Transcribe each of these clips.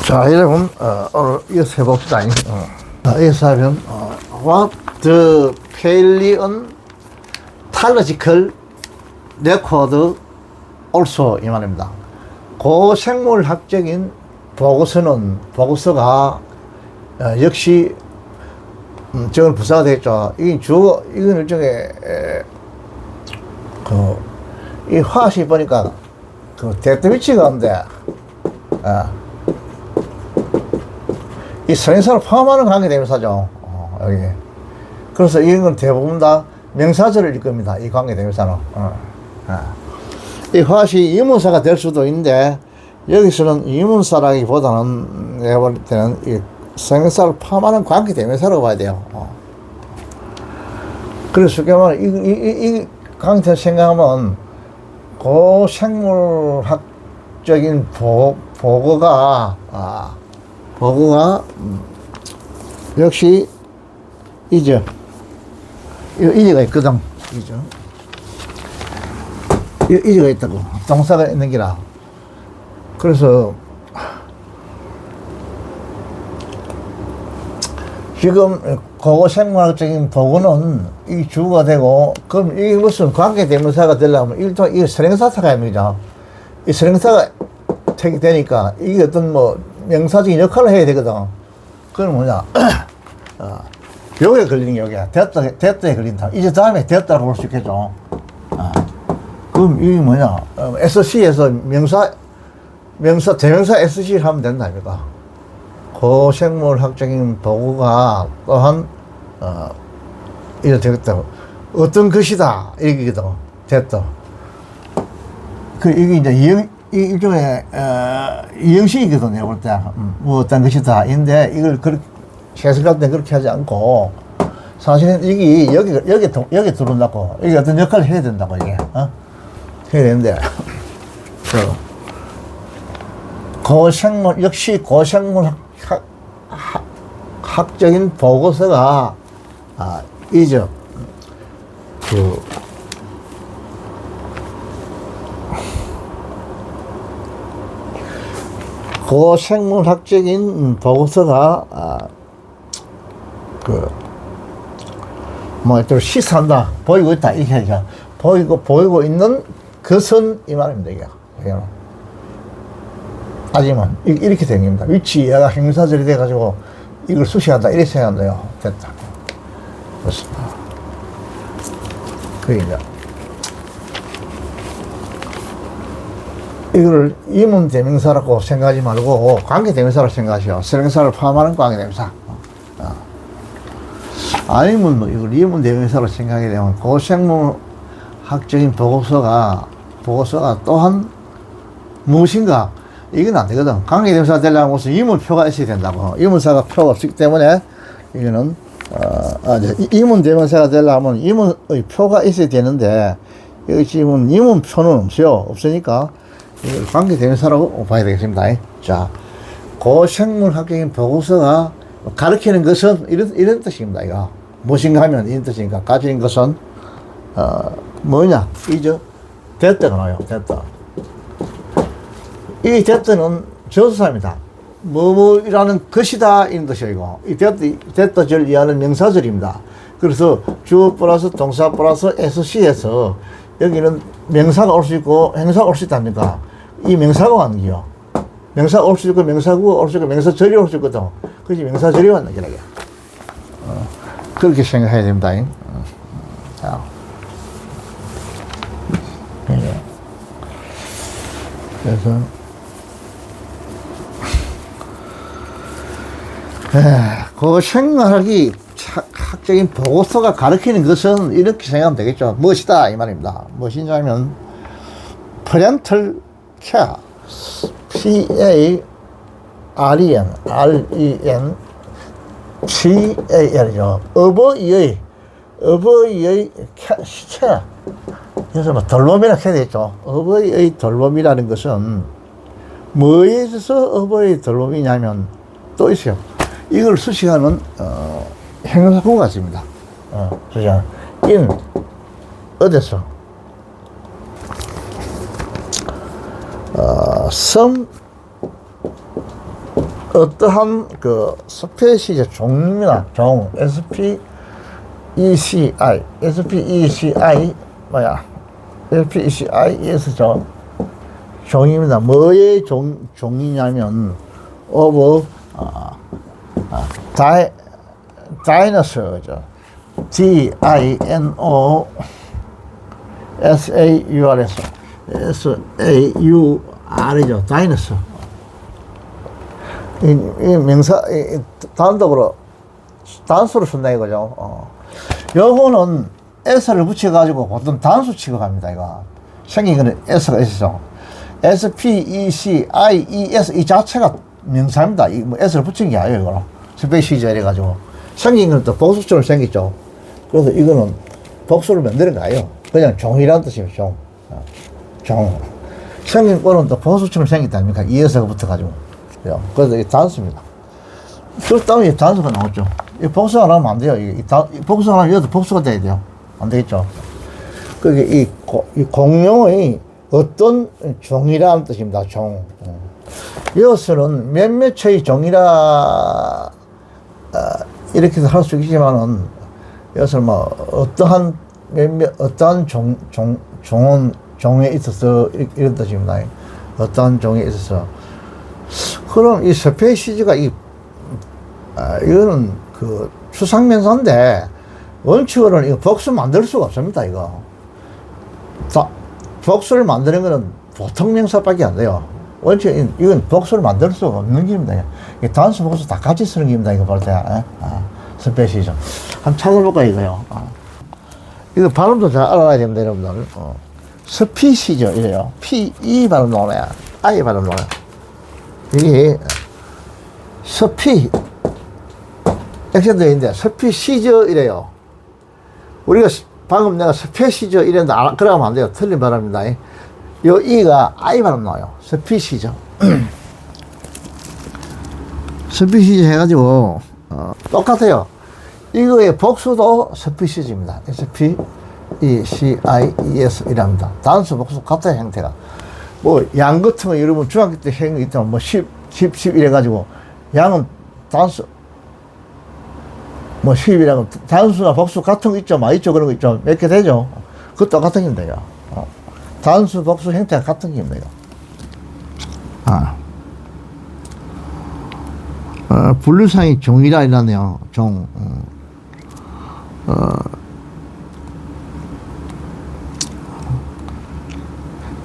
자, 여러분, 오늘 이어서 해봅시다. 이어서 하면, What the Pallion Biological Record also 이 말입니다. 고생물학적인 보고서가 역시 저걸 부사가 되겠죠. 이건 일종의 이 화학식 보니까 데트위치 가운데 이 선행사를 포함하는 관계대명사죠. 여기. 그래서 이건 대부분 다 명사절을 읽습니다. 이 관계대명사는. 이 화학이 이문사가 될 수도 있는데, 여기서는 이문사라기보다는 내가 볼 때는 이 선행사를 포함하는 관계대명사라고 봐야 돼요. 그래서 쉽게 말하면 이 관계대명사 생각하면 고생물학적인 보고가 역시 이제가 있거든. 이제가 있다고. 동사가 있는 기라. 그래서 지금 고생물학적인 보고는 이 주어가 되고, 그럼 이게 무슨 관계대명사가 되려면 일단 이 선행사가 아닙니다. 이 선행사가 되니까 이게 어떤 명사적인 역할을 해야 되거든. 그건 뭐냐. 요게 걸리는 게 여기야. 됐다에 걸린다. 이제 다음에 됐다고 볼 수 있겠죠. 그럼 이게 뭐냐. SC에서 대명사 SC를 하면 된다, 아닙니까? 고생물학적인 보고가 또한, 이래 되겠다. 어떤 것이다. 이거거든. 됐다. 이게 이제 일종의 이형식이거든요. 볼 때 어떤 것이다. 인데 이걸 그렇게 해석할 때 그렇게 하지 않고, 사실은 이게 여기 들어온다고, 이게 어떤 역할을 해야 된다고, 이게 해야 되는데, 역시 고생물학적인 보고서가 이죠. 고생물학적인 보고서가 또 시사한다, 보이고 있다, 이렇게 하죠. 보이고 있는 것은 이 말입니다, 이게. 하지만 이렇게 생깁니다. 위치 얘가 형용사절이 돼가지고 이걸 수식한다, 이렇게 생각한다요. 됐다. 그렇습니다. 그러니까 이거를 이문대명사라고 생각하지 말고 관계대명사라고 생각하시오. 선행사를 포함하는 관계대명사. 아니면 이걸 이문대명사로 생각하게 되면 고생물학적인 보고서가 또한 무엇인가, 이건 안 되거든. 관계대명사 되려면 무슨 이문표가 있어야 된다고. 이문사가 표가 없기 때문에 이거는 이문대명사가 되려면 이문의 표가 있어야 되는데, 여기 지금 이문표는 없으니까 이걸 관계대명사라고 봐야 되겠습니다. 자, 고생물학적인 보고서가 가르치는 것은 이런 뜻입니다. 이거 무엇인가 하면 이런 뜻이니까, 가지는 것은 뭐냐, 이죠. 됐다가 나와요. 됐다. 이 됐다는 저수사입니다. 뭐뭐이라는 것이다, 이런 뜻이에요. 이 됐다절 이하는 명사절입니다. 그래서 주어 플러스 동사 플러스 SC에서 여기는 명사가 올 수 있고 행사가 올 수 있답니까? 이 명사가 왔는 게요. 명사가 올 수 있고 명사구가 올 수 있고 명사절이 올 수 있거든. 그래서 명사절이 왔는 게라게. 그렇게 생각해야 됩니다. 자. 그래서 고생물학이 학적인 보고서가 가르치는 것은 이렇게 생각하면 되겠죠. 무엇이다, 이 말입니다. 무엇이냐면 parental care, PARENTAL이죠. 어버이의 care. 그래서 돌봄이라고 해야 되겠죠. 어버이의 돌봄이라는 것은 뭐에 있어서 어버이의 돌봄이냐면 또 있어요. 이걸 수식하는 형용사구가 있습니다. 그죠? 어디서 some 어떠한 그 스페시의 종입니다. 종 SPECI 뭐야 SPECI에서 종입니다. 뭐의 종이냐면 of dinosaur죠. DINOSAUR이죠. dinosaur. 이 명사, 단독으로, 단수로 쓴다 이거죠. 요거는 S를 붙여가지고 보통 단수 취급합니다, 이거. 생긴 거는 S가 있어요. SPECIES 이 자체가 명사입니다. 이 뭐 S를 붙인 게 아니에요, 이거는. 스페시저 이래가지고. 생긴 거는 또 복수처럼 생겼죠. 그래서 이거는 복수를 만드는 거 아니에요. 그냥 종이라는 뜻이에요, 종. 종. 생긴 거는 또 복수처럼 생겼다 아닙니까? 이 S가 붙어가지고. 그래서 이게 단수입니다. 그 다음에 단수가 나왔죠. 이 복수가 나오면 안 돼요. 이 복수가 나오면 이것도 복수가 돼야 돼요. 안 되겠죠. 그게 이 공룡의 어떤 종이라는 뜻입니다. 종. 이것은 몇몇의 종이라, 이렇게도 할 수 있지만은, 이것을 뭐, 어떠한 종에 있어서, 이런 뜻입니다. 어떠한 종에 있어서. 그럼 이 스페시즈가 이거는 그 추상명사인데 원칙으로는 이거 복수 만들 수가 없습니다. 이거 복수를 만드는 거는 보통 명사밖에 안 돼요. 원칙 이건 복수를 만들 수가 없는 겁니다. 단수 복수 다 같이 쓰는 겁니다. 이거 볼 때 스페시즈 한번 찾아볼까 이거요. 이거 발음도 잘 알아야 됩니다, 여러분들. 스피시즈 이래요. P-E 발음 나오네. I 발음 나오네. 이게 스피 액션되어 있는데 스피시저 이래요. 우리가 방금 내가 스페시저 이랬는데 그러면 안 돼요. 틀린 발음입니다. 요 이가 I 발음 나와요. 스피시저. 스피시저 해가지고 똑같아요. 이거의 복수도 스피시저입니다. SPECIES 이랍니다. 단수 복수 같아요. 형태가. 뭐, 양 같은 거, 여러분, 중학교 때 생긴 거 있다면, 뭐, 10 이래가지고, 양은 단수, 뭐, 10이라고, 단수나 복수 같은 거 있죠? 많이 있죠? 그런 거 있죠? 몇 개 되죠? 그것도 똑같은 겁니다, 이거. 단수, 복수 형태가 같은 겁니다, 이거. 분류상이 종이라 이러네요, 종.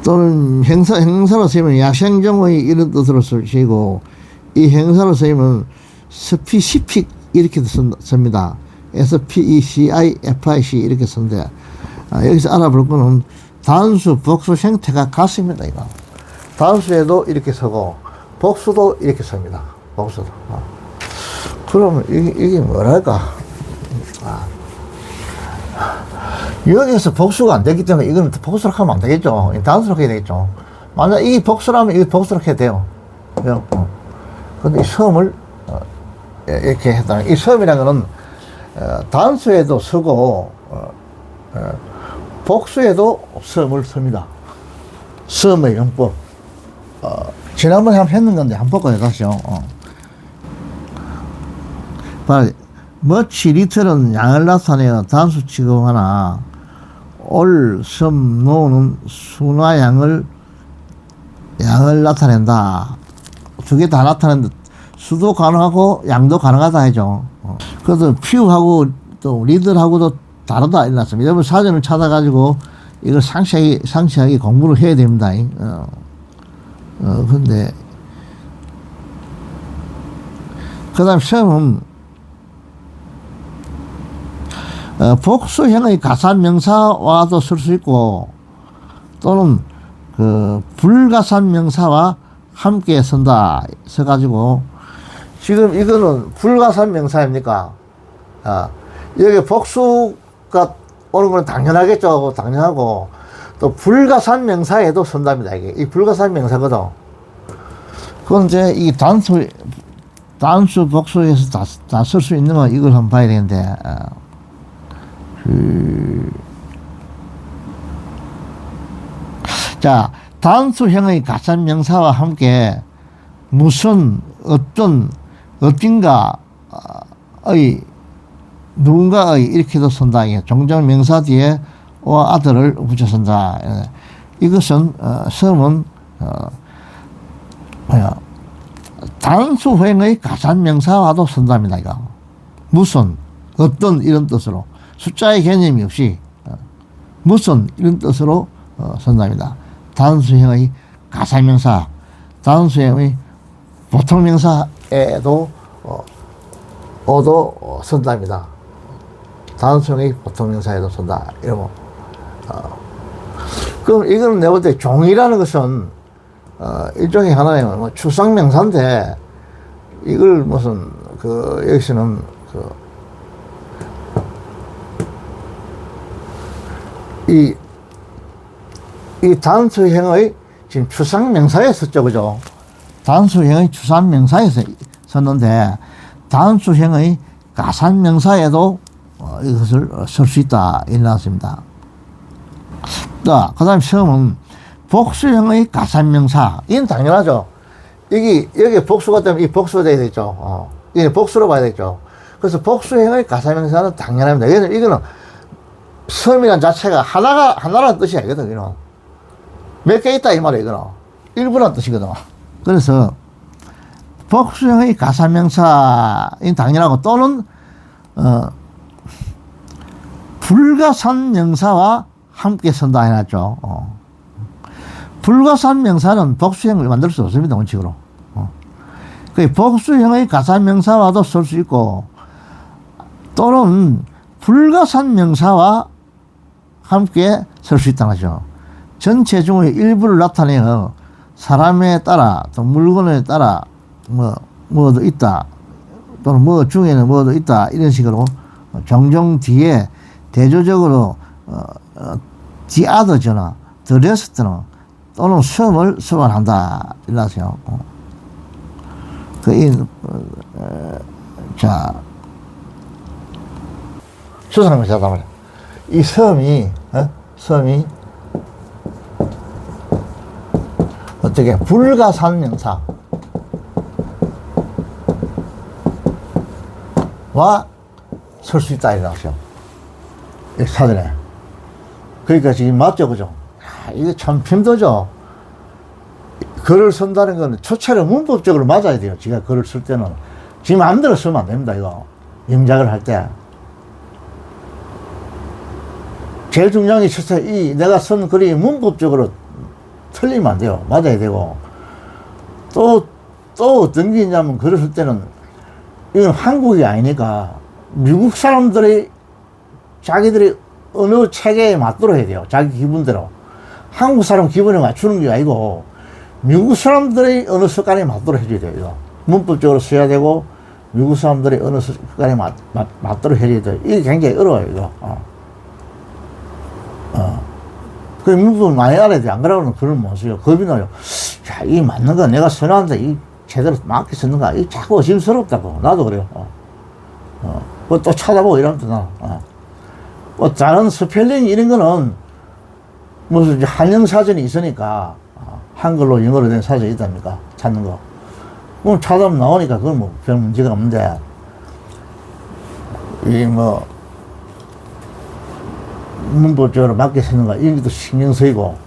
또는 행사로 쓰이면 야생종의 이런 뜻으로 쓰시고, 이 행사로 쓰이면 스피시픽 이렇게 씁니다. SPECIFIC 이렇게 쓴대. 여기서 알아볼 거는 단수, 복수 형태가 같습니다. 이거 단수에도 이렇게 쓰고 복수도 이렇게 씁니다. 복수도. 그러면 이게 뭐랄까? 여기서 복수가 안 되기 때문에 이거는 복수로 하면 안 되겠죠. 단수로 해야 되겠죠. 만약 이 복수라면 이거 복수로 해야 돼요. 근데 이 섬을 이렇게 했다. 이 섬이라는 거는 단수에도 쓰고 복수에도 섬을 씁니다. 섬의 용법. 지난번에 한번 했는 건데 한번 볼까요, 다시요. much, little은 양을 나타내어 단수 취급하나 올, some, no는 수나 양을 나타낸다. 두 개 다 나타낸다. 수도 가능하고 양도 가능하다 하죠. 그래서 few하고 또 little하고도 다르다 일어났습니다. 여러분 사전을 찾아가지고 이걸 상세하게 공부를 해야 됩니다. 근데 그 다음 some은 복수형의 가산명사와도 쓸 수 있고 또는 그 불가산명사와 함께 쓴다 써가지고 지금 이거는 불가산명사입니까? 여기 복수가 오는 건 당연하겠죠. 당연하고 또 불가산명사에도 쓴답니다. 이게 이 불가산명사거든. 그건 이제 이 단수 복수에서 다 쓸 수 있는 건 이걸 한번 봐야 되는데. 자, 단수형의 가산명사와 함께 무슨 어딘가의 누군가의 이렇게도 쓴다. 종정명사 뒤에 와 아들을 붙여 쓴다. 이것은 성은 단수형의 가산명사와도 쓴답니다. 이거. 무슨 어떤 이런 뜻으로 숫자의 개념이 없이 무슨 이런 뜻으로 쓴답니다. 단수형의 가산명사, 단수형의 보통명사에도 쓴답니다. 단수형의 보통명사에도 쓴다. 이러고. 그럼 이거는 내가 볼 때 종이라는 것은 일종의 하나의 뭐 추상명사인데 이걸 무슨 여기서는 이 단수형의 지금 추상명사에 썼죠, 그죠? 단수형의 추상명사에서 썼는데 단수형의 가산명사에도 이것을 쓸 수 있다 일어났습니다. 자, 그 다음에 시험은 복수형의 가산명사. 이건 당연하죠. 여기 복수가 되면 이 복수가 돼야 되죠. 이게 복수로 봐야 되죠. 그래서 복수형의 가산명사는 당연합니다. 이거는 섬이란 자체가 하나라는 뜻이 아니거든, 이거는. 몇 개 있다, 이 말이에요, 이거는. 일부라는 뜻이거든. 그래서 복수형의 가산명사인 당연하고 또는 불가산명사와 함께 쓴다 해놨죠. 불가산명사는 복수형을 만들 수 없습니다, 원칙으로. 그 복수형의 가산명사와도 쓸 수 있고 또는 불가산명사와 함께 쓸 수 있다는 거죠. 전체 중의 일부를 나타내어 사람에 따라 또 물건에 따라 뭐도 있다 또는 뭐 중에는 뭐도 있다 이런 식으로 종종 뒤에 대조적으로 the other나 the rest나 또는 some을 소환한다 이라서요. 자 추상명사다 말이야. 이 섬이 어떻게 불가산명사와 쓸 수 있다 이라서요. 사전에. 그러니까 지금 맞죠, 그죠? 이게 참 힘들죠. 글을 쓴다는 건 초체를 문법적으로 맞아야 돼요. 지가 글을 쓸 때는 지 마음대로 쓰면 안 됩니다. 이거 영작을 할 때 제일 중요한 게 초체 내가 쓴 글이 문법적으로 틀리면 안 돼요. 맞아야 되고 또 어떤 게 있냐면 글을 쓸 때는 이건 한국이 아니니까 미국 사람들이 자기들이 어느 체계에 맞도록 해야 돼요. 자기 기분대로. 한국 사람 기분에 맞추는 게 아니고 미국 사람들이 어느 습관에 맞도록 해줘야 돼요. 이거. 문법적으로 써야 되고 미국 사람들이 어느 습관에 맞도록 해줘야 돼요. 이게 굉장히 어려워요. 이거. 그 문법을 많이 알아야 돼. 안 그러면 글을 못 써요. 겁이 나요. 야, 이게 맞는 거 내가 써놨는데 이 제대로 맞게 썼는가? 이 자꾸 의심스럽다고. 나도 그래요. 또 찾아보고 이러면 나. 뭐 다른 스펠링 이런 거는 무슨 한영 사전이 있으니까 한글로 영어로 된 사전이 있답니까? 찾는 거. 그럼 찾아보면 나오니까 그건 뭐 별 문제가 없는데 이 뭐 문법적으로 맞게 쓰는 거 이런 것도 신경 쓰이고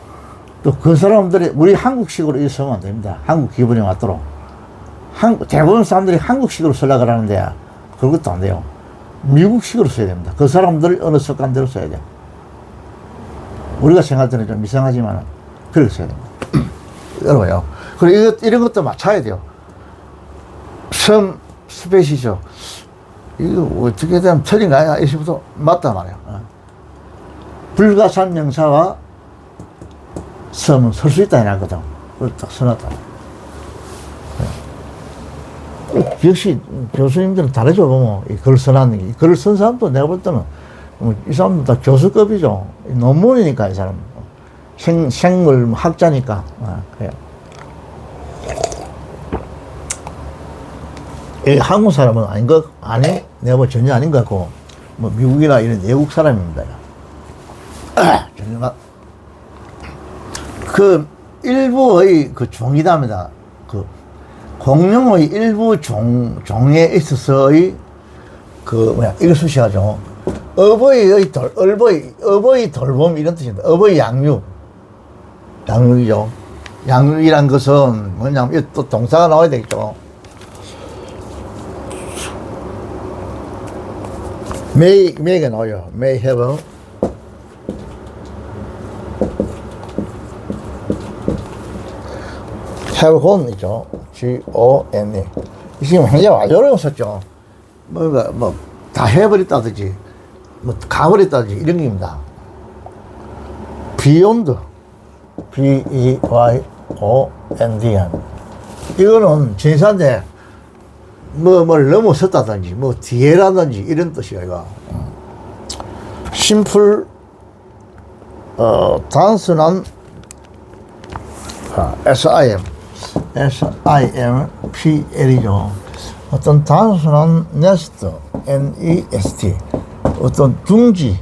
또 그 사람들이 우리 한국식으로 이렇게 쓰면 안 됩니다. 한국 기분에 맞도록. 대부분 사람들이 한국식으로 쓰려고 하는데 그것도 안 돼요. 미국식으로 써야 됩니다. 그 사람들 어느 습관대로 써야 돼요. 우리가 생각할 때는 좀 이상하지만 그렇게 써야 됩니다. 어려워요. 그리고 이런 것도 맞춰야 돼요. 스페시죠. 이거 어떻게 되면 틀린가? 이시부터 맞다 말이에요. 불가산명사와 섬은 쓸 수 있다 해놨거든. 그걸 딱 써놨다. 역시 교수님들은 다르죠, 뭐. 이 글을 써놨는 게. 글을 쓴 사람도 내가 볼 때는 이 사람도 다 교수급이죠. 논문이니까, 이 사람. 생물 학자니까. 그래요. 한국 사람은 아닌 것, 내가 볼 전혀 아닌 것 같고, 뭐, 미국이나 이런 외국 사람입니다. 전혀 일부의 그 종이답니다. 그 공룡의 일부 종에 있어서의 이거 수식하죠. 어버이의 돌봄 이런 뜻입니다. 어버이 양육이죠. 양육이란 것은 뭐냐면 또 동사가 나와야 되겠죠. may가 나와요. may have 곤이죠. G-O-N-E. 지금 굉장히 아주 어려웠었죠. 다 해버렸다든지, 가버렸다든지, 이런 겁니다. beyond. B-E-Y-O-N-D. 이거는 진사인데, 뭘 넘어섰다든지, 뒤에라든지, 이런 뜻이에요, 이거. 심플, 단순한, SIMPL이죠. 어떤 단순한 nest, NEST, 어떤 둥지인데,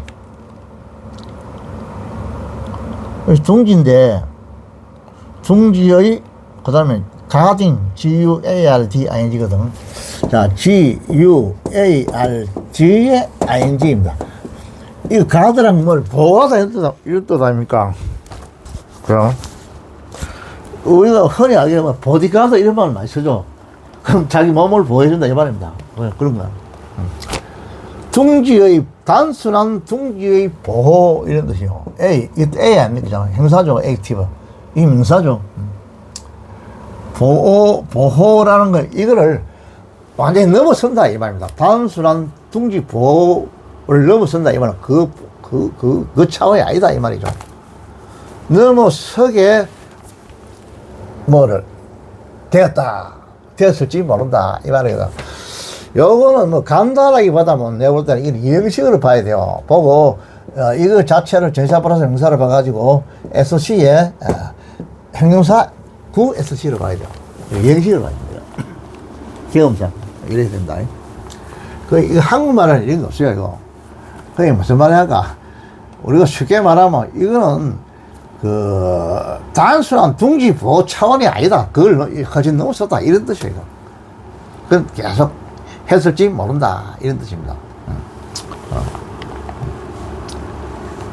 둥지의, 그 다음에 garden, GUARDING거든. 자, GUARD의 ING입니다. 이 가드랑 뭘 보호하다 이런 뜻 아닙니까? 그럼 우리가 흔히 알게 보디가드 이런 말을 많이 쓰죠. 그럼 자기 몸을 보호해준다 이 말입니다. 그런 거야. 단순한 둥지의 보호 이런 뜻이요. 이것도 A 아닙니까? 형사죠. 액티브. 이 명사죠. 보호라는 거, 이거를 완전히 넘어선다 이 말입니다. 단순한 둥지 보호를 넘어선다 이 말은 그 차원이 아니다 이 말이죠. 넘어서게 되었을지 모른다 이 말이거든. 요거는 간단하기보다 내가 볼 때는 이건 형식으로 봐야 돼요. 보고 이거 자체를 전사 플러스 명사를 봐가지고 SC의 형용사 구 SC로 봐야 돼요. 형식으로 봐야 돼요. 경험상 이래야 된다. 이거 한국말은 이런 거 없어요. 이거 그게 무슨 말이야? 우리가 쉽게 말하면 이거는 단순한 둥지 보호 차원이 아니다. 그걸 거진 넘어섰다. 이런 뜻이에요. 그건 계속 했을지 모른다. 이런 뜻입니다.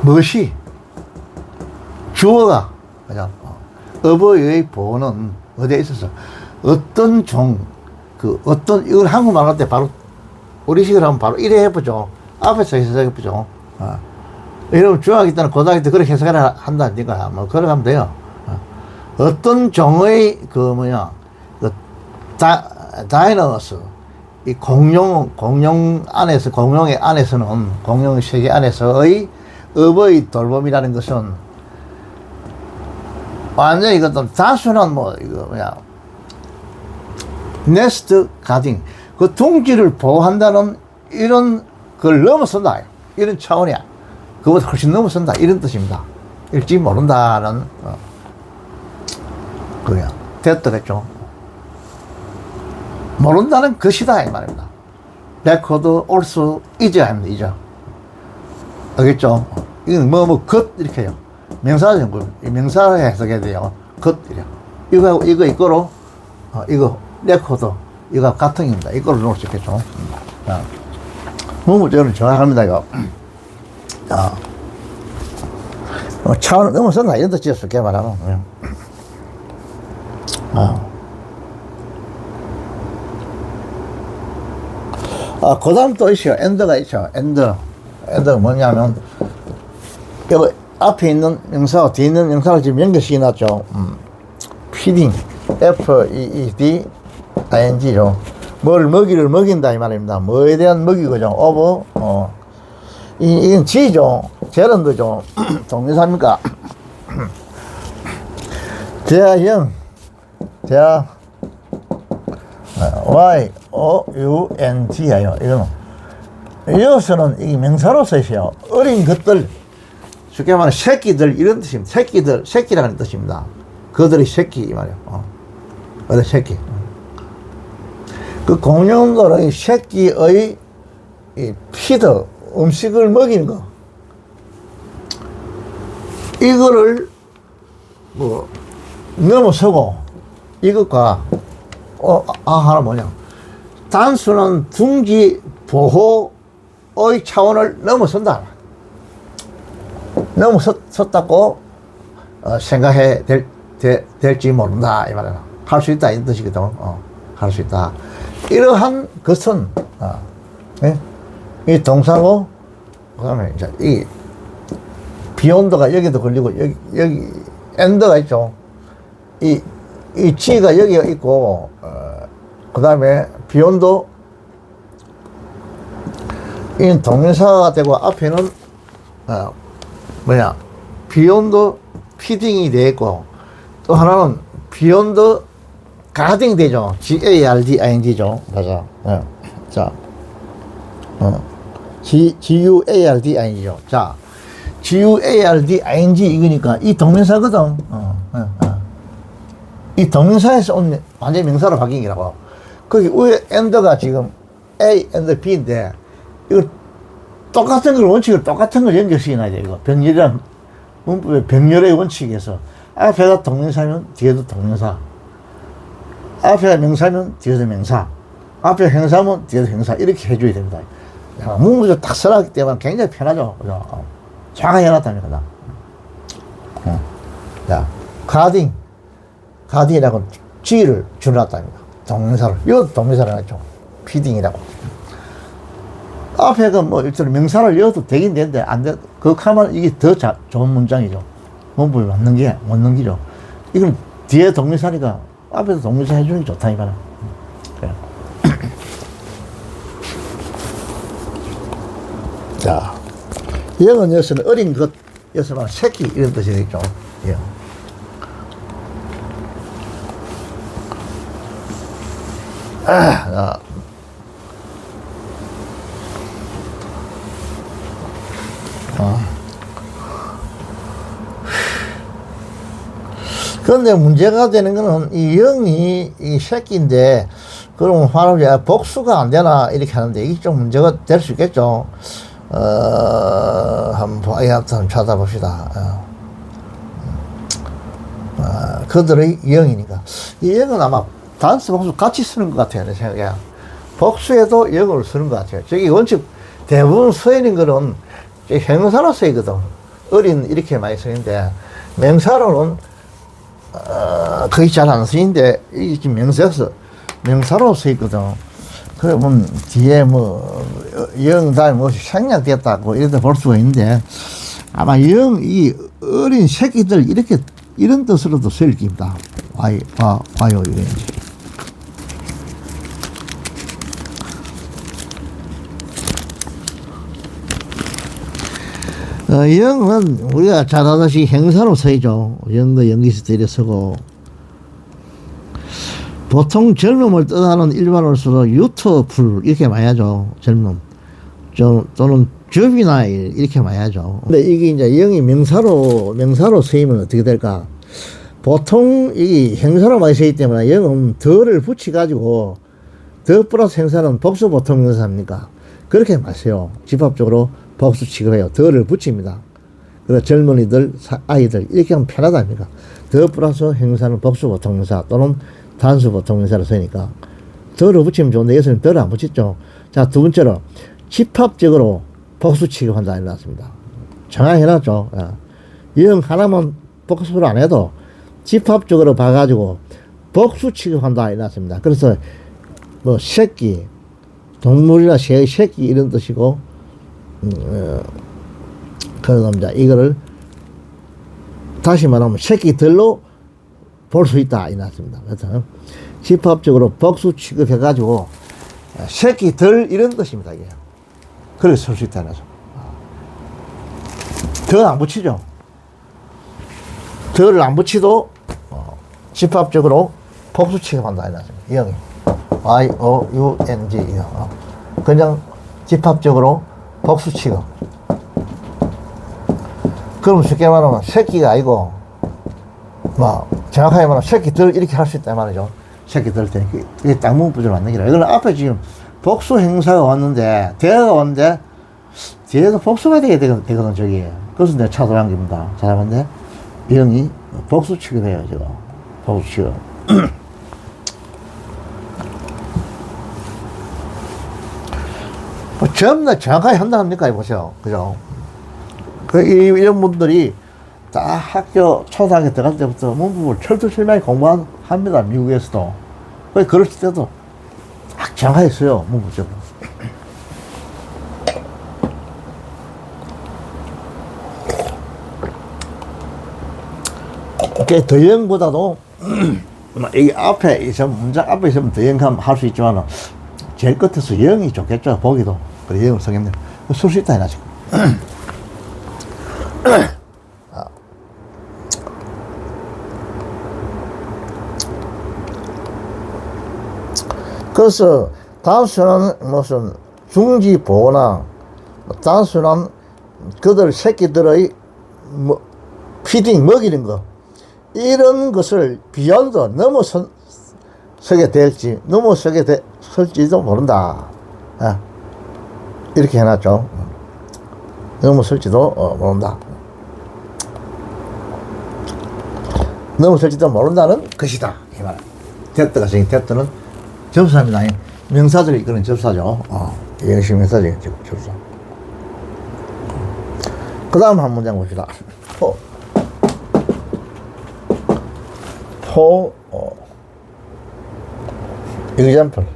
무엇이 주어가 그죠? 어버이의 보호는 어디에 있어서 어떤 이걸 한국말 할 때 바로 우리식으로 하면 바로 이래 해보죠. 앞에서 해석해보죠. 여러분 중학교 때는 고등학교 때 그렇게 해석을 한다니까 그렇게 하면 돼요. 어떤 종의 다이너스 이 공룡의 안에서는 공룡 세계 안에서의 어버이 돌봄이라는 것은 완전히 이것도 단순한 네스트 가딩 그 둥지를 보호한다는 이런 걸 넘어선다 이런 차원이야. 그보다 훨씬 넘어선다 이런 뜻입니다. 일지 모른다는 그거야. 됐더랬죠. 모른다는 것이다 이 말입니다. 레코드 올수 잊어야 합니다. 잊어. 알겠죠? 이건 것 이렇게 해요. 명사죠. 명사 해석해야 돼요. 것 이래. 이거 이거로 이거 레코드 이거 같은 겁니다. 이거로 놓을 수 있겠죠. 문제는 정확합니다. 이거. 차원 넘어섰나 이런 뜻이었을 게 말하면. 그 다음 또 있어요. 엔더가 있죠. 엔더가 뭐냐면, 여기 앞에 있는 명사와 뒤에 있는 명사를 지금 연결시켜 놨죠. feeding, F-E-E-D-I-N-G죠. 먹이를 먹인다, 이 말입니다. 뭐에 대한 먹이고죠. 이건 G죠. 제런드죠. 동명사입니까? Y-O-U-N-T예요. 이거는. 이어서는 이 명사로서 있어요. 어린 것들, 쉽게 말하면 새끼들, 이런 뜻입니다. 새끼라는 뜻입니다. 그들의 새끼, 이 말이에요. 어린 새끼. 그 공룡들의 새끼의 이 피드, 음식을 먹이는 거. 이거를, 넘어서고, 이것과, 하나 뭐냐. 단순한 둥지 보호의 차원을 넘어선다. 넘어섰다고 생각해 될지 모른다. 이 말이야. 할 수 있다. 이 뜻이거든. 할 수 있다. 이러한 것은, 예? 이 동사고, 그 다음에 이제 이 비욘드가 여기도 걸리고, 여기, 엔드가 있죠. 이 G가 여기가 있고, 그 다음에 비욘드, 이 동사가 되고, 앞에는, 비욘드 피딩이 되어 있고, 또 하나는 비욘드 가딩 되죠. G-A-R-D-I-N-G죠. 맞아. 자, G-U-A-R-D-I-N-G죠. 자, G-U-A-R-D-I-N-G 이거니까 이 동명사거든. 이 동명사에서 온 완전 명사로 바뀐 거라고. 거기 위에 엔드가 지금 A and B인데, 이거 똑같은 걸 원칙을 똑같은 걸 연결시켜놔야 돼, 이거. 병렬이란 문법의 병렬의 원칙에서 앞에가 동명사면 뒤에도 동명사. 앞에가 명사면 뒤에도 명사. 앞에 행사면 뒤에도 행사. 이렇게 해줘야 됩니다. 문구조 딱 써놨기 때문에 굉장히 편하죠. 그죠? 정확하게 해놨답니다. 자, 가딩이라고 G를 줄여놨답니다. 동명사를. 이것도 동명사를 해놨죠. 피딩이라고. 앞에가 뭐, 일단 명사를 이어도 되긴 되는데, 안 돼. 그렇게 하면 이게 더 좋은 문장이죠. 문법이 못 넘기죠. 이건 뒤에 동명사니까 앞에서 동명사 해주는 게 좋다, 이 말이야. 그래. 자, 영은 여기서는 어린 것, 여기서는 새끼, 이런 뜻이 되겠죠. 예. 그런데 문제가 되는 거는 이 영이 이 새끼인데, 그럼 화를 복수가 안 되나 이렇게 하는데 이게 좀 문제가 될 수 있겠죠. 한번 찾아봅시다. 그들의 영이니까. 이 영은 아마 단수 복수 같이 쓰는 것 같아요. 내 생각에. 복수에도 영어를 쓰는 것 같아요. 저기 원칙 대부분 서인인 거는 형용사로 쓰이거든. 어린 이렇게 많이 쓰이는데, 명사로는 거의 잘 안 쓰이는데, 이게 지금 명사로 쓰이거든. 그러면 뒤에 뭐, 영, 다음에 뭐 생략됐다고 이렇게 볼 수가 있는데, 아마 이 어린 새끼들, 이런 뜻으로도 쓰일 겁니다. 봐요, 이런지. 영은 우리가 잘 아다시피 행사로 쓰이죠. 영도 연기시 들여서고, 보통 젊음을 뜻하는 일반어로서 유터풀 이렇게 많이 하죠. 젊음. 또는 주비나일 이렇게 많이 하죠. 근데 이게 이제 영이 명사로 쓰이면 어떻게 될까? 보통 이 행사로 많이 쓰이기 때문에 영은 더를 붙여가지고, 더 플러스 행사는 복수 보통 명사입니까? 그렇게 마세요. 집합적으로 복수 취급해요. 더를 붙입니다. 그래서 젊은이들, 아이들, 이렇게 하면 편하답니까? 더 플러스 행사는 복수 보통 명사 또는 단수 보통 명사를 쓰니까 더를 붙이면 좋은데 여기서는 더를 안 붙였죠. 자, 두 번째로 집합적으로 복수 취급한다 이랬습니다. 정확히 해놨죠. 영 하나만 복수를 안 해도 집합적으로 봐가지고 복수 취급한다 이랬습니다. 그래서 뭐 새끼, 동물이나 새끼 이런 뜻이고, 그럽니다. 이거를 다시 말하면 새끼들로 볼 수 있다 이랬습니다. 그래서 집합적으로 복수 취급해가지고 새끼들 이런 뜻입니다. 이게 그렇게 쓸 수 있다는 거죠. 더 안 붙이죠. 더를 안 붙이도 집합적으로 복수 취급한다 이랬습니다. 영이 Y-O-U-N-G 그냥 집합적으로 복수 취급. 그럼 쉽게 말하면 새끼가 아니고, 뭐 정확하게 말하면 새끼들 이렇게 할 수 있다 말이죠. 새끼들 때 이게 딱 문법으로 맞는 게라. 이거는 앞에 지금 복수 행사가 왔는데, 대화가 왔는데 뒤에도 복수가 되거든 저기. 그래서 내가 찾아간 겁니다. 찾아봤는데 영이 복수 취급해요 지금. 보십시오. 뭐 전부 다 정확하게 한다합니까? 보세요. 그죠? 이런 분들이 다 학교 초등학교 들어갈 때부터 문법을 철두철미하게 공부합니다. 미국에서도. 그럴 때도 딱 정확하게 써요. 문법적으로. 더영보다도 이 앞에 있으면 문장 앞에 있으면 더영하면 할 수 있지만 제일 끝에서 영이 좋겠죠. 보기도. 그래 영을 쓰겠네. 쓸 수 있다 해나 지금. 그래서 단순한 무슨 중지 보호나 단순한 그들 새끼들의 피딩 먹이는 거 이런 것을 비욘드 넘어서게 될지 설지도 모른다. 이렇게 해놨죠. 넘어설지도 모른다. 넘어설지도 모른다는 것이다. 이 말. 테트가 생긴 테트는 접사입니다. 명사들이 이끄는 접사죠. 영시 명사들이 접사. 그 다음 한 문장 봅시다. example.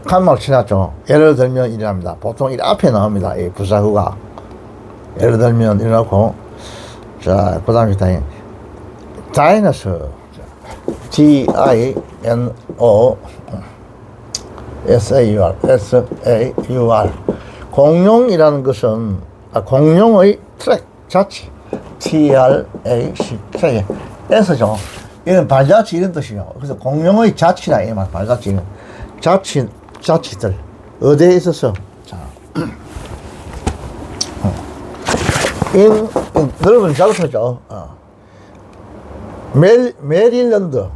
칸말 치놨죠. 예를 들면 이랍니다. 보통 이 앞에 나옵니다. 이 부사구가. 예를 들면 이러고, 자, 그 다음에 다이너스. D-I-N-O-S-A-U-R. 공룡이라는 것은, 공룡의 트랙, 자치. T-R-A-C-K. S죠. 이건 발자취 이런 뜻이요. 그래서 공룡의 자치라, 이 말, 발자취는. 자치들. 어디에 있어서, 자. 넓은 작업소죠. 메릴랜드.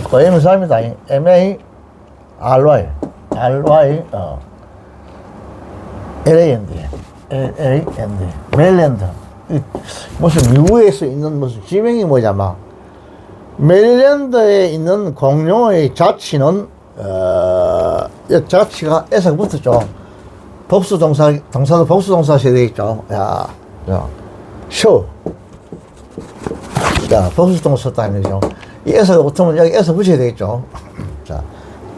고해명사입니다. M-A-R-Y. R-Y, L-A-N-D. L-A-N-D. 메릴랜드. 무슨 미국에서 있는 무슨 지명이 뭐냐마. 메릴랜드에 있는 공룡의 자치는, 자치가 S가 붙었죠. 동사도 복수동사 세대 있죠. 쇼. 자, 복수동사 썼다 하는 거죠. 이 S가 붙으면 여기 S 붙여야 되겠죠. 자,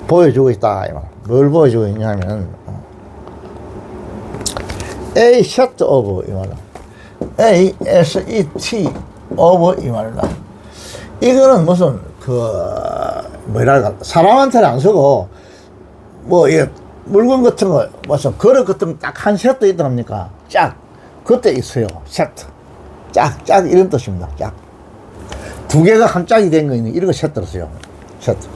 보여주고 있다. 뭘 보여주고 있냐면, A set of, 이 말은. A, S-E-T, of, 이 말이다. 이거는 무슨, 뭐랄까, 사람한테는 안 쓰고, 물건 같은 거, 무슨 그릇 같은 거 딱 한 세트 있답니까? 짝. 그때 있어요. 세트. 짝, 이런 뜻입니다. 짝. 두 개가 한 짝이 된 거 있는, 이런 거 세트로 써요. 세트.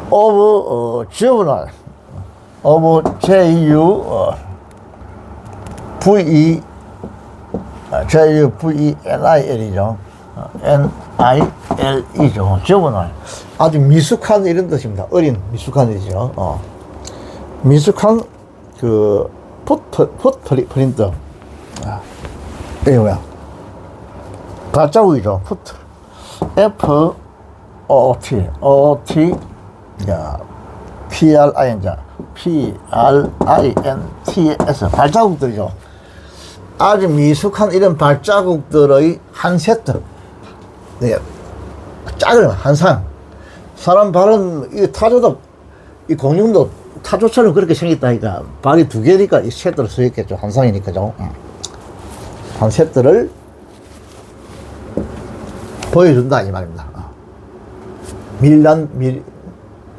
of, juvenile. of, J-U-V-E-N-I-L이죠. N-I-L-E죠. juvenile. 아주 미숙한 이런 뜻입니다. 어린, 미숙한 이죠. 미숙한, 풋프린트. 이게 뭐야? 발자국이죠. 풋. F-O-T. O-T. P-R-I-N. P-R-I-N-T-S. 발자국들이죠. 아주 미숙한 이런 발자국들의 한 세트. 네. 짝을, 한 상. 사람 발은, 이 타조도, 이 공룡도 타조처럼 그렇게 생겼다니까. 발이 두 개니까 이 세트를 쓰였겠죠. 한 상이니까죠. 한 세트를 보여준다, 이 말입니다.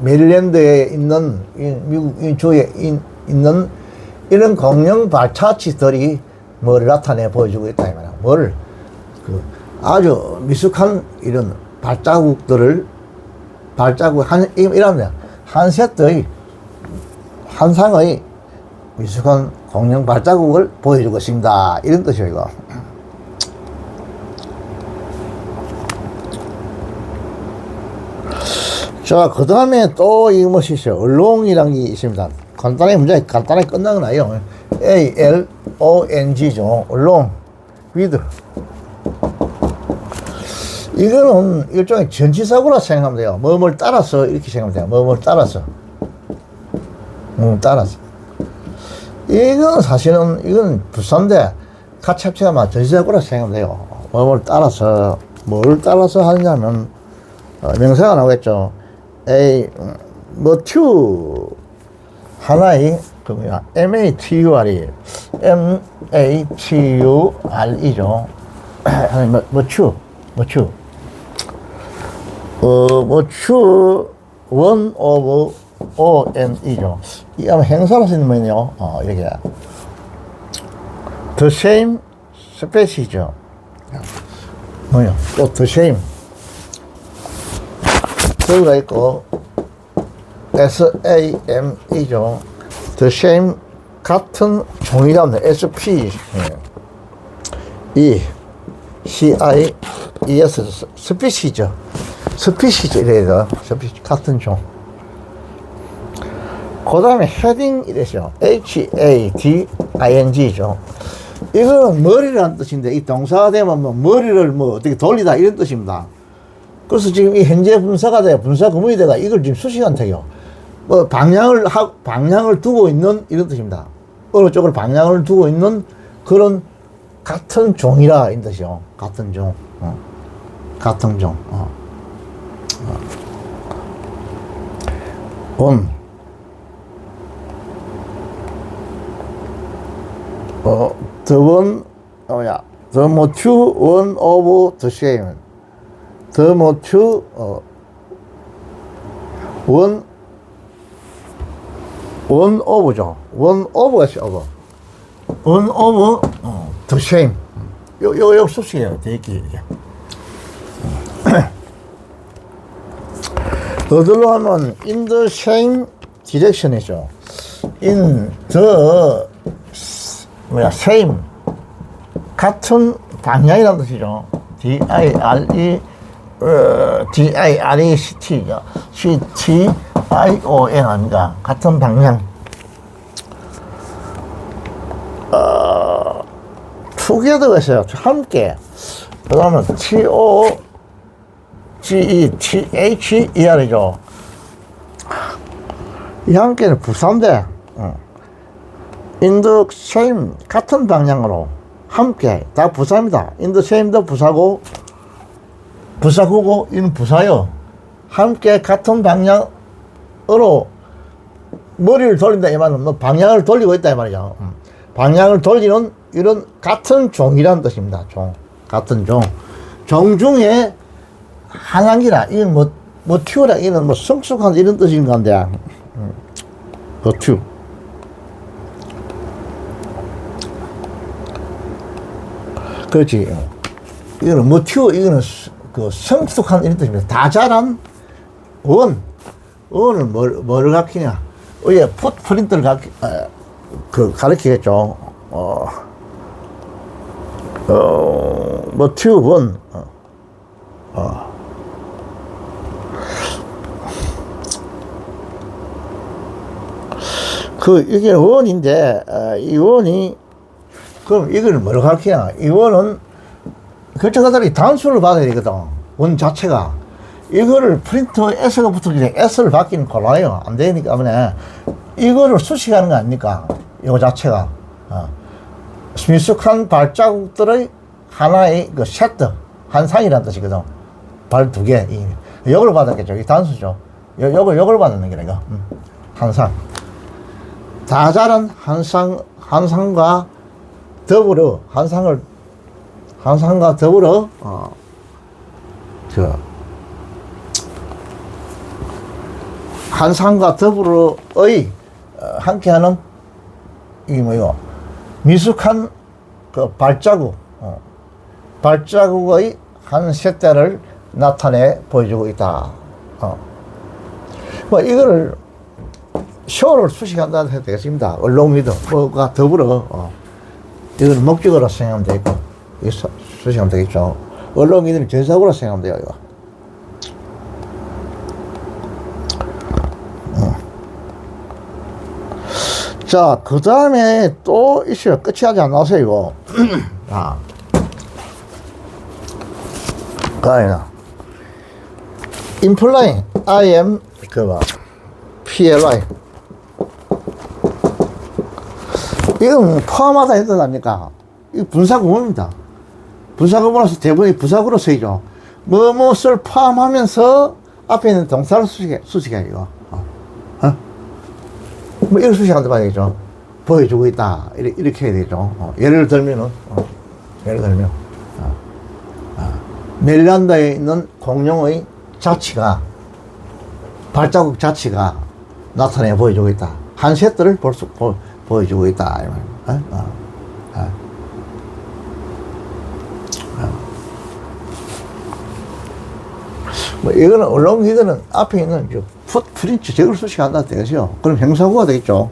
메릴랜드에 있는, 미국 주에 있는 이런 공룡 발자취들이 뭐를 나타내 보여주고 있다, 이 말이야. 뭐를, 아주 미숙한 이런 발자국 이랍니다. 한 세트의, 한 상의 미숙한 공룡 발자국을 보여주고 있습니다. 이런 뜻이에요, 이거. 자, 그 다음에 또 이것이 있어요. 얼롱이라는 게 있습니다. 간단하게 문제 간단하게 끝나는 거예요. ALONG죠. along with. 이거는 일종의 전치사고라 생각하면 돼요. 뭐뭘 따라서 이렇게 생각하면 돼요. 뭐뭘 따라서. 따라서. 이건 사실은 이건 불사인데 같이 합치면 전치사고라 생각하면 돼요. 뭐뭘 따라서 뭘 따라서 하느냐면 명사가 나오겠죠. mature 하나의 그 뭐야 MATUR이 MATUR이죠. mature one of ON이죠. 이 아마 행사로 쓰는 거네요. 이렇게 the same species죠. 뭐요? 또 the same 더가 있고 SAM이죠. the same 같은 종이랍니다. SP CIES 스피시죠. 스피시죠. 이래서 스피시 같은 종. 그 다음에 헤딩 이래죠. HADING죠. 이거는 머리라는 뜻인데 이 동사가 되면 뭐 머리를 뭐 어떻게 돌리다 이런 뜻입니다. 그래서 지금 이 현재 분사가 돼요. 분사 구문이 돼가 이걸 지금 수식한 택이요. 뭐 방향을 두고 있는 이런 뜻입니다. 어느 쪽으로 방향을 두고 있는 그런 같은 종이라 이런 뜻이요. 같은 종. 같은 종. on. the one, the mature one of the same. the mature, one of죠. one of가 있어요, of. one of, the same. 요 수식이에요, 대기, 이게. 어디로 하면, in the same direction이죠. in the, same. 같은 방향이라는 뜻이죠. DIRECT죠. CTION 아닌가. 같은 방향. together가 있어요. 함께. 그 다음에 TOGETHER이죠. 이 함께는 부사인데, in the same, 같은 방향으로, 함께, 다 부사입니다. in the same도 부사고, 부사구고, 이는 부사요. 함께 같은 방향으로 머리를 돌린다, 이 말은 뭐 방향을 돌리고 있다, 이 말이죠. 방향을 돌리는 이런 같은 종이라는 뜻입니다. 종. 같은 종. 종 중에 하나기라, 이건 뭐 튜라, 이는 뭐 성숙한 이런 뜻인 건데, 튜. 그렇지. 이거는 뭐 튜, 이거는 그 성숙한 이런 뜻입니다. 다 자란 원은 뭐를 가리키냐? 위에 풋프린트를 가리키겠죠. 뭐 튜, 원. 이게 원인데, 이 원이, 그럼 이걸 뭐로 가르치냐? 이 원은, 결정사들이 단수를 받아야 되거든. 원 자체가. 이거를 프린터 S가 붙어지면 S를 받기는 곤란해요. 안 되니까, 때문에 이거를 수식하는 거 아닙니까? 이거 자체가. 미숙한 발자국들의 하나의 그 세트, 한 상이라는 뜻이거든. 발 두 개. 이걸 받았겠죠. 이 단수죠. 요걸 받는 게 이거. 한 상. 다 자란 한 상과 더불어, 한 상과 더불어, 한 상과 더불어의, 함께하는, 이게 뭐요? 미숙한 그 발자국의 한 세대를 나타내 보여주고 있다. 뭐, 이거를, 쇼를 수식한다 해도 되겠습니다. along with, 뭐가 더불어, 이거는 목적어로 생각하면 되겠고, 이거 수식하면 되겠죠. along with는 전사구로 생각하면 돼요, 이거. 자, 그 다음에 또 있어요. 끝이 아직 안 나왔어요, 이거. 아. 가이나. 임플라잉, IM, PLI. 이건 포함하다 했던 거 아닙니까? 이 분사구문입니다. 분사구문으로서 대부분이 부사구로 쓰이죠. 무엇을 포함하면서 앞에 있는 동사를 수식해, 이거. 뭐, 이걸 수식한다 봐야 되겠죠. 보여주고 있다. 이렇게 해야 되죠. 예를 들면은, 멜란다에 있는 공룡의 자치가, 발자국 자치가 나타내 보여주고 있다. 한 세트를 보여주고 있다. 이 말이야. 뭐, 이거는, 얼렁, 이거는 앞에 있는 풋프린트 저걸 수식한다 되겠죠. 그럼 형사구가 되겠죠.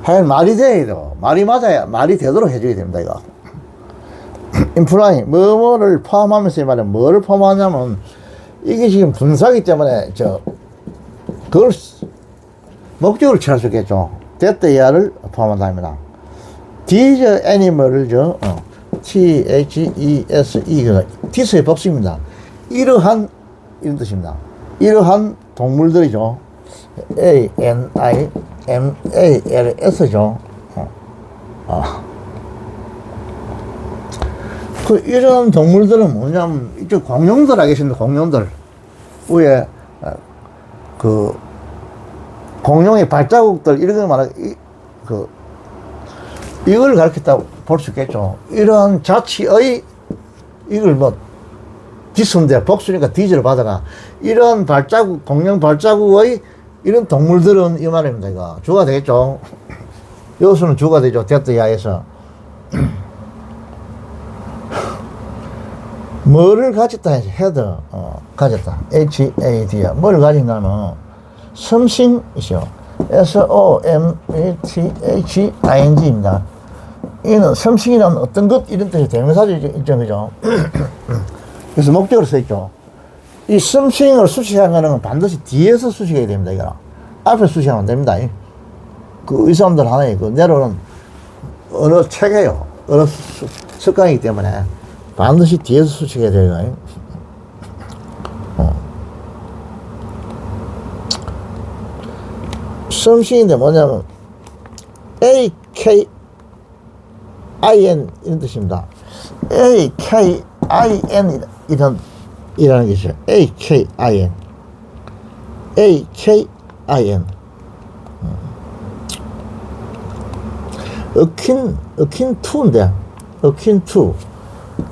하여간 말이 돼야 돼요. 말이 맞아야, 말이 되도록 해줘야 됩니다, 이거. 임플라잉, 뭐뭐를 포함하면서 이 말은 뭐를 포함하냐면, 이게 지금 분사기 때문에, 그걸, 목적으로 취할 수 있겠죠. that 예를 포함한다 합니다. these animal을 THESE, this의 복수입니다. 이러한, 이런 뜻입니다. 이러한 동물들이죠. ANIMALS죠. 이런 동물들은 뭐냐면, 이쪽 공룡들 알겠습니다. 공룡들. 위에, 공룡의 발자국들, 이런 거 말하, 이걸 가르쳤다고 볼 수 있겠죠. 이런 자치의, 이걸 뭐, 디스인데 복수니까 디즈를 받아가. 이런 발자국, 공룡 발자국의 이런 동물들은 이 말입니다, 이거. 주가 되겠죠. 여수는 주가 되죠. 데트야에서. 뭐를 가졌다 해서 헤드, 가졌다. HAD야. 뭐를 가진다면, something이죠. SOMATHING입니다. 이는 something이라는 어떤 것, 이런 뜻이 대명사죠, 있죠, 그죠? 그래서 목적으로 써있죠. 이 something을 수식하는 것은 반드시 뒤에서 수식해야 됩니다, 이거. 앞에 수식하면 안 됩니다. 이 사람들 하나의 내로는 언어 체계요. 언어 습관이기 때문에 반드시 뒤에서 수식해야 돼요. something인데 뭐냐면, AKIN 이런 뜻입니다. AKIN 이라는 게 있어요. AKIN. akin to인데, akin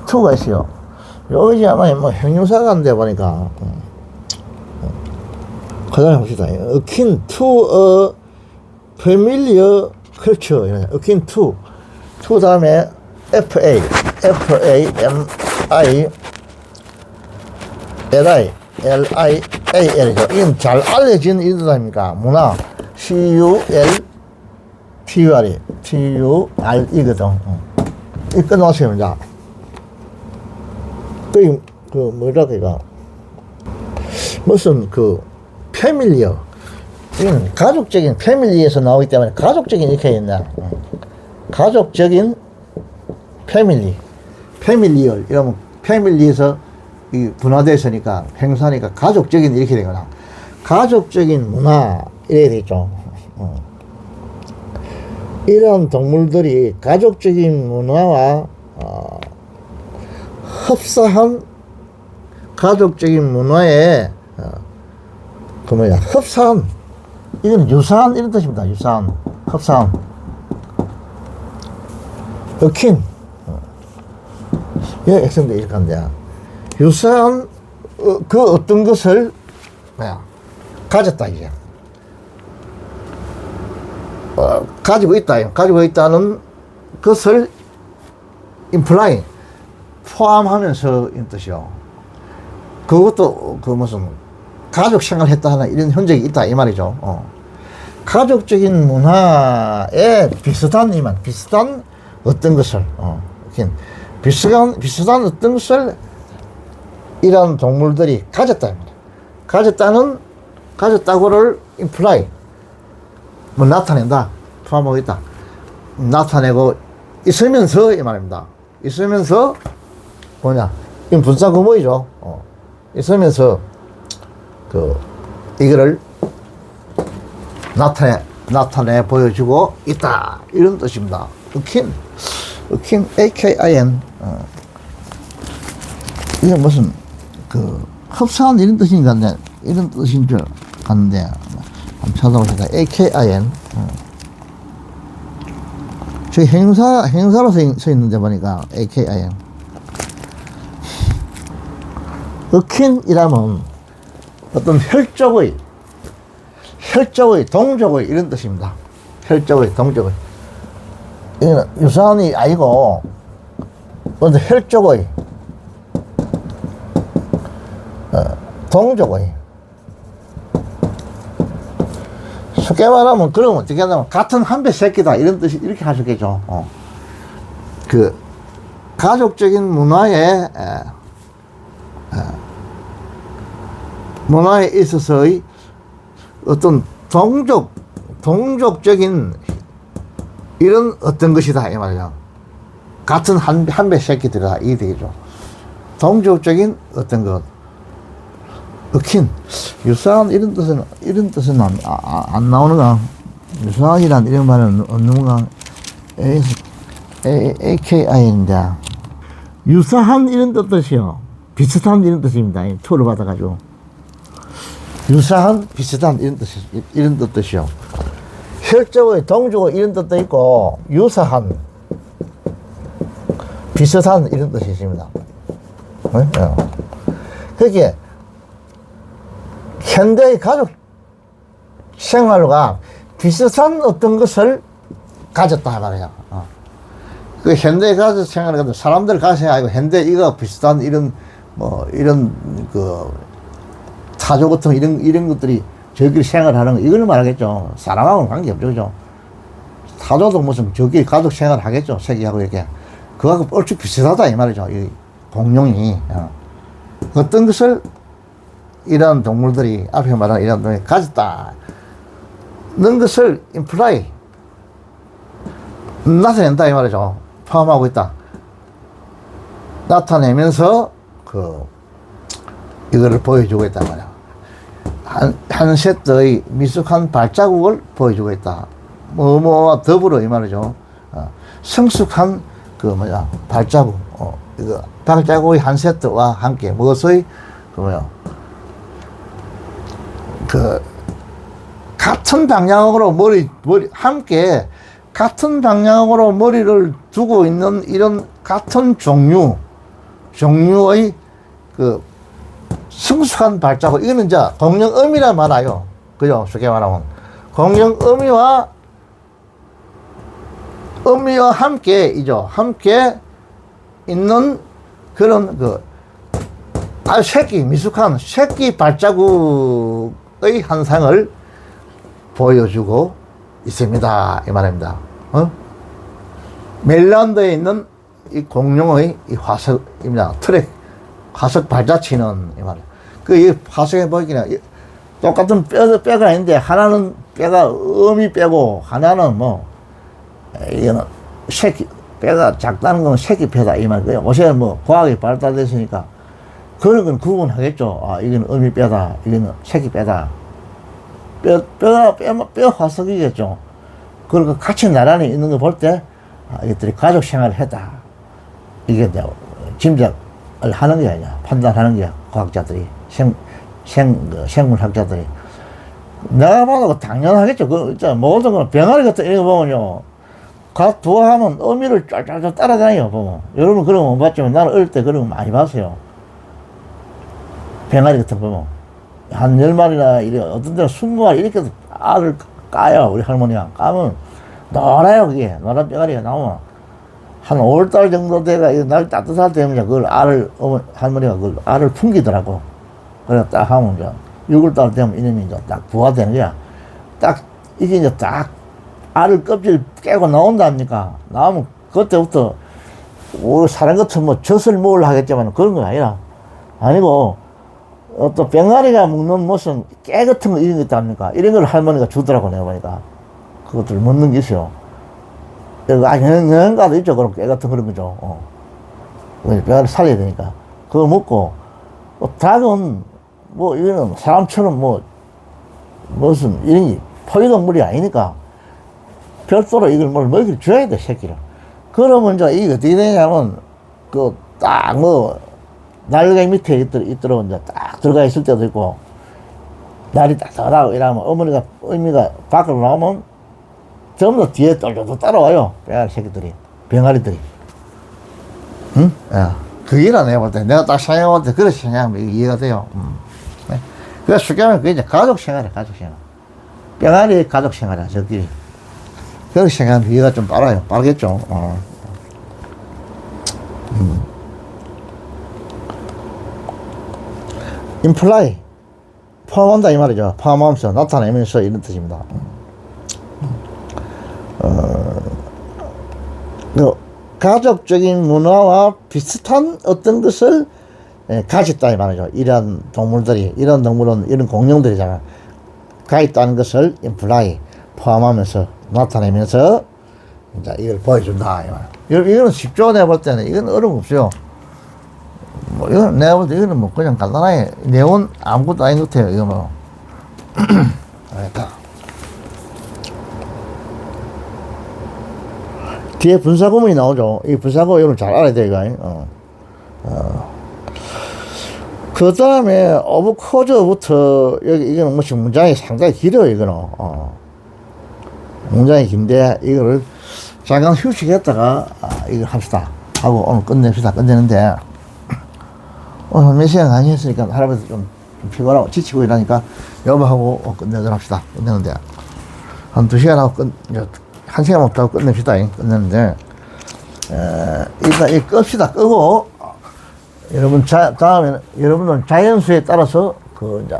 to가 있어요. 여기 아마 뭐 형용사가 안 돼 보니까, 그 다음에 봅시다. akin to a familiar culture. akin to 다음에 FAMILIAL이죠. 이건 잘 알려진 이들 아닙니까? 문화. CULTUR이거든. 이 끝났어요, 이제. 뭐라고, 이거. 무슨, 패밀리어. 이건 가족적인, 패밀리에서 나오기 때문에 가족적인 이렇게 있나. 가족적인 패밀리얼. 이러면 패밀리에서 이 분화되어 있으니까, 행사니까 가족적인 이렇게 되거나. 가족적인 문화, 이래야 되겠죠. 이런 동물들이 가족적인 문화와 흡사한 가족적인 문화에 흡사한, 이건 유사한 이런 뜻입니다. 유사한, 흡사한. akin. 예, 액션도 이렇게 한대요. 유사한 어떤 것을 가졌다, 이제. 가지고 있다. 가지고 있다는 것을 imply, 포함하면서 이런 뜻이요. 그것도 무슨 가족 생활을 했다 하나 이런 흔적이 있다 이 말이죠. 가족적인 문화에 비슷한 어떤 것을 비슷한 어떤 것을 이런 동물들이 가졌다. 가졌다고를 imply, 뭐 나타낸다, 포함하고 있다. 나타내고 있으면서 이 말입니다. 있으면서 뭐냐, 이건 분사 구문이죠. 있으면서 이거를 나타내 보여주고 있다, 이런 뜻입니다. 어킨 AKIN. 이게 무슨 흡사한 이런 뜻인가, 이런 뜻인 줄 아는데 한번 찾아보니까 AKIN. 저기 행사로 써 있는데 보니까 AKIN. 어킨이라면 어떤 혈족의, 동족의 이런 뜻입니다. 혈족의, 동족의. 이거는 유사한이 아니고 어떤 혈족의, 동족의. 쉽게 말하면, 그러면 어떻게 하냐면, 같은 한 배 새끼다, 이런 뜻이, 이렇게 하셨겠죠. 가족적인 문화에 있어서의 어떤 동족적인 이런 어떤 것이다, 이 말이야. 같은 한 배 새끼들이다, 이게 되겠죠. 동족적인 어떤 것. 어킨, 유사한 이런 뜻은 안 나오는가? 유사한이란 이런 말은 없는가? AKI인데. 유사한 이런 뜻이요. 비슷한 이런 뜻입니다. 토를 받아가지고. 유사한, 비슷한 이런 뜻이요. 혈족의, 동족의 이런 뜻도 있고, 유사한, 비슷한 이런 뜻이 있습니다. 그게 현대의 가족 생활과 비슷한 어떤 것을 가졌다 말이야. 그 현대의 가족 생활은 사람들 가족이 아니고 현대 이거 비슷한 이런 타조 같은 이런 것들이 저희끼리 생활하는 거, 이걸 말하겠죠. 사람하고는 관계없죠, 그죠? 타조도 무슨 저희끼리 가족 생활 하겠죠, 세계하고 이렇게. 그거하고 얼추 비슷하다 이 말이죠, 이 공룡이. 어떤 것을 이런 동물들이, 앞에 말한 이런 동물이 가졌다 는 것을 imply, 나타낸다 이 말이죠. 포함하고 있다. 나타내면서 이거를 보여주고 있단 말이야. 한 세트의 미숙한 발자국을 보여주고 있다. 뭐뭐와 더불어 이 말이죠. 성숙한 발자국, 이거 발자국의 한 세트와 함께 무엇의 같은 방향으로 함께 같은 방향으로 머리를 두고 있는 이런 같은 종류의 성숙한 발자국. 이거는 이제 공룡어미라 말아요. 그죠? 쉽게 말하면. 공룡어미와 함께 있는 그런 미숙한 새끼 발자국의 한상을 보여주고 있습니다, 이 말입니다. 멜란드에 있는 이 공룡의 이 화석입니다. 화석 발자취는 이 말이에요. 이 화석에 보기는 똑같은 뼈가 있는데, 하나는 뼈가 어미 뼈고, 하나는 이거는 뼈가 작다는 건 새끼 뼈다, 이 말이에요. 요새 과학이 발달됐으니까, 그런 건 구분하겠죠. 이건 어미 뼈다, 이거는 새끼 뼈다. 뼈 화석이겠죠. 그리고 같이 나란히 있는 거 볼 때, 이것들이 가족 생활을 했다. 이게 이제 짐작을 하는 게 아니야. 판단하는 게 과학자들이, 생물학자들이. 내가 봐도 당연하겠죠. 모든 건 병아리 같은 이거 보면요. 두어하면 어미를 쫙쫙쫙 따라다녀요, 보면. 여러분 그런 거 못 봤지만 나는 어릴 때 그런 거 많이 봤어요. 병아리 같은 거 보면. 한 10마리나, 어떤 데는 20마리 이렇게 알을 까요, 우리 할머니가. 까면 노라요, 그게. 노란 병아리가 나오면. 한 5월달 정도 돼가, 날 따뜻할 때 되면 그걸 할머니가 그걸 알을 풍기더라고. 그래, 딱 하면 이제 6월달 되면 이놈이 이제 딱 부화되는 거야. 이게 이제 딱 알을 껍질 깨고 나온다니까. 나오면 그때부터, 사람 같은 젖을 먹으려 하겠지만 그런 건 아니라. 아니고, 또 병아리가 먹는 무슨 깨 같은 거 이런 거 있답니까? 이런 걸 할머니가 주더라고, 내가 보니까. 그것들을 먹는 게 있어요. 영양가도 있죠. 그럼 깨 같은 그런 거죠. 뼈를 살려야 되니까. 그거 먹고, 닭은, 이거는 사람처럼 무슨, 이런 포유동물이 아니니까, 별도로 이걸 먹이를 줘야 돼, 새끼를. 그러면 이제 이게 어떻게 되냐면, 날개 밑에 있도록 이제 딱 들어가 있을 때도 있고, 날이 따뜻하고 이러면 어머니가, 의미가 밖으로 나오면, 전부 다 뒤에 떨려도 따라와요. 뼈 새끼들이, 병아리들이. 응? 야, 그게라 내가 볼 때. 내가 딱 생각할 때, 그렇게 생각하면 이해가 돼요. 네. 그래서 쉽게 하면 그게 이제 가족 생활이야, 가족 생활. 병아리 가족 생활이야, 저끼리. 그렇게 생각하면 이해가 좀 빠르겠죠. 임플라이. 포함한다, 이 말이죠. 포함하면서, 나타내면서 이런 뜻입니다. 가족적인 문화와 비슷한 어떤 것을 가졌다 이 말이죠. 이런 동물들이, 이런 동물은 이런 공룡들이잖아. 가있다는 것을 임플라이 포함하면서 나타내면서 이제 이걸 보여준다 이 말. 이거는 쉽죠. 내가 볼 때는 이건 어려움 없어요. 이건 내가 볼 때 이거는 그냥 간단하게 내용은 아무것도 아닌 것 같아요. 이거 알겠다. 뒤에 분사구문이 나오죠. 이 분사구 이걸 잘 알아야 돼, 이거. 그 다음에, 오브코즈부터, 이거는 문장이 상당히 길어요, 이거는. 문장이 긴데, 이거를 잠깐 휴식했다가, 이걸 합시다. 하고 오늘 끝냅시다. 끝내는데, 오늘 몇 시간 많이 했으니까 할아버지 좀 피곤하고 지치고 이러니까, 여보하고 끝내도록 합시다. 끝내는데, 한 2시간 하고 1시간 못하고 끝냅시다. 끝냈는데, 일단 이 끕시다. 끄고, 여러분, 다음에는, 여러분은 자연수에 따라서, 이제,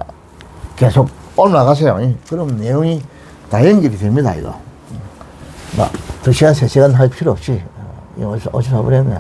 계속 올라가세요. 그럼 내용이 다 연결이 됩니다, 이거. 2시간, 3시간 할 필요 없이, 어디서 와버렸네.